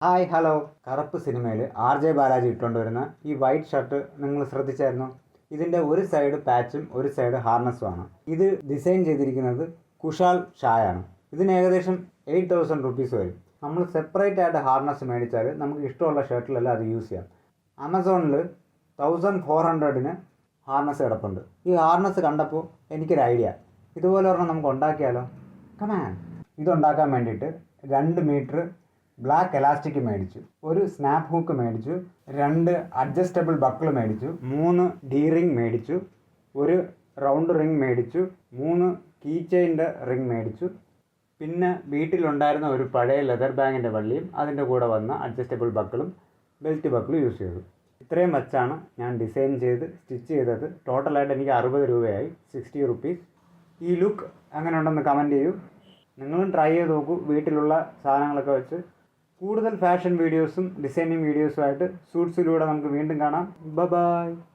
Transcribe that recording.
Hi hello. കറുപ്പ് സിനിമയിൽ RJ Balaji ഇട്ടുകൊണ്ട് വരുന്ന ഈ വൈറ്റ് ഷർട്ട് നിങ്ങൾ ശ്രദ്ധിച്ചായിരുന്നോ? ഇതിൻ്റെ ഒരു സൈഡ് പാച്ചും ഒരു സൈഡ് ഹാർനസ്സുമാണ്. ഇത് ഡിസൈൻ ചെയ്തിരിക്കുന്നത് കുഷാൽ ഷായാണ്. ഇതിന് ഏകദേശം 8,000 റുപ്പീസ് വരും. നമ്മൾ സെപ്പറേറ്റ് ആയിട്ട് ഹാർനസ് മേടിച്ചാൽ നമുക്ക് ഇഷ്ടമുള്ള ഷർട്ടിലെല്ലാം അത് യൂസ് ചെയ്യാം. ആമസോണിൽ 1400-ന് ഹാർനസ് കിടപ്പുണ്ട്. ഈ ഹാർനസ് കണ്ടപ്പോൾ എനിക്കൊരു ഐഡിയ, ഇതുപോലെ ഒരെണ്ണം നമുക്ക് ഉണ്ടാക്കിയാലോ? കമാൻ. ഇതുണ്ടാക്കാൻ വേണ്ടിയിട്ട് 2 മീറ്റർ ബ്ലാക്ക് എലാസ്റ്റിക് മേടിച്ചു, ഒരു സ്നാപ്പ് ഹൂക്ക് മേടിച്ചു, 2 അഡ്ജസ്റ്റബിൾ ബക്കിൾ മേടിച്ചു, 3 ഡി റിംഗ് മേടിച്ചു, ഒരു റൗണ്ട് റിംഗ് മേടിച്ചു, 3 കീ ചെയിൻ്റെ റിംഗ് മേടിച്ചു. പിന്നെ വീട്ടിലുണ്ടായിരുന്ന ഒരു പഴയ ലെതർ ബാഗിൻ്റെ വള്ളിയും അതിൻ്റെ കൂടെ വന്ന അഡ്ജസ്റ്റബിൾ ബക്കിളും ബെൽറ്റ് ബക്കിളും യൂസ് ചെയ്തു. ഇത്രയും വച്ചാണ് ഞാൻ ഡിസൈൻ ചെയ്ത് സ്റ്റിച്ച് ചെയ്തത്. ടോട്ടലായിട്ട് എനിക്ക് 60 രൂപയായി, 60 റുപ്പീസ്. ഈ ലുക്ക് എങ്ങനെ ഉണ്ടെന്ന് കമൻറ്റ് ചെയ്യൂ. നിങ്ങളും ട്രൈ ചെയ്ത് നോക്കൂ വീട്ടിലുള്ള സാധനങ്ങളൊക്കെ വെച്ച്. കൂടുതൽ ഫാഷൻ വീഡിയോസും ഡിസൈനിങ് വീഡിയോസുമായിട്ട് സൂട്ട്സിലൂടെ നമുക്ക് വീണ്ടും കാണാം. ബൈ.